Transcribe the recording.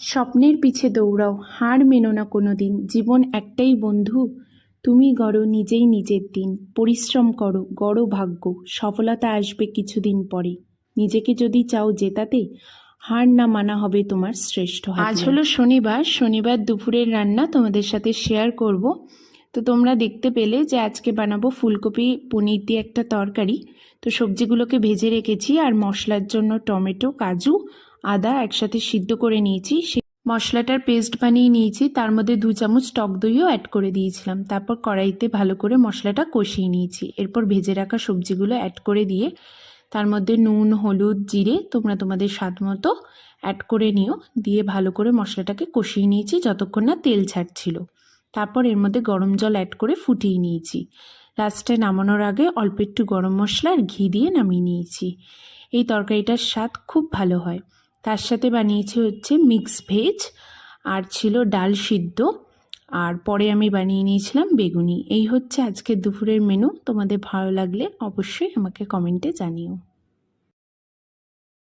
স্বপ্নের পিছে দৌড়াও, হার মেনো না কোনো দিন। জীবন একটাই বন্ধু, তুমি গড়ো নিজেই নিজের দিন। পরিশ্রম করো, গড়ো ভাগ্য, সফলতা আসবে কিছুদিন পরে। নিজেকে যদি চাও জেতাতে, হার না মানা হবে তোমার শ্রেষ্ঠ হাতিয়ার। আজ হলো শনিবার দুপুরের রান্না তোমাদের সাথে শেয়ার করব। তো তোমরা দেখতে পেলে যে আজকে বানাবো ফুলকপি পনির দিয়ে একটা তরকারি। তো সবজিগুলোকে ভেজে রেখেছি, আর মশলার জন্য টমেটো, কাজু, আদা একসাথে সিদ্ধ করে নিয়েছি। মশলাটার পেস্ট বানিয়ে নিয়েছি, তার মধ্যে 2 চামচ টক দইও অ্যাড করে দিয়েছিলাম। তারপর কড়াইতে ভালো করে মশলাটা কষিয়ে নিয়েছি। এরপর ভেজে রাখা সবজিগুলো অ্যাড করে দিয়ে তার মধ্যে নুন, হলুদ, জিরে তোমরা তোমাদের স্বাদ মতো অ্যাড করে নিও। দিয়ে ভালো করে মশলাটাকে কষিয়ে নিয়েছি যতক্ষণ না তেল ছাড়ছিল। তারপর এর মধ্যে গরম জল অ্যাড করে ফুটিয়ে নিয়েছি। লাস্টে নামানোর আগে অল্প একটু গরম মশলা আর ঘি দিয়ে নামিয়ে নিয়েছি। এই তরকারিটার স্বাদ খুব ভালো হয়। তার সাথে বানিয়েছি হচ্ছে মিক্স ভেজ, আর ছিল ডাল সিদ্ধ, আর পরে আমি বানিয়ে নিয়েছিলাম বেগুনি। এই হচ্ছে আজকের দুপুরের মেনু। তোমাদের ভালো লাগলে অবশ্যই আমাকে কমেন্টে জানিও।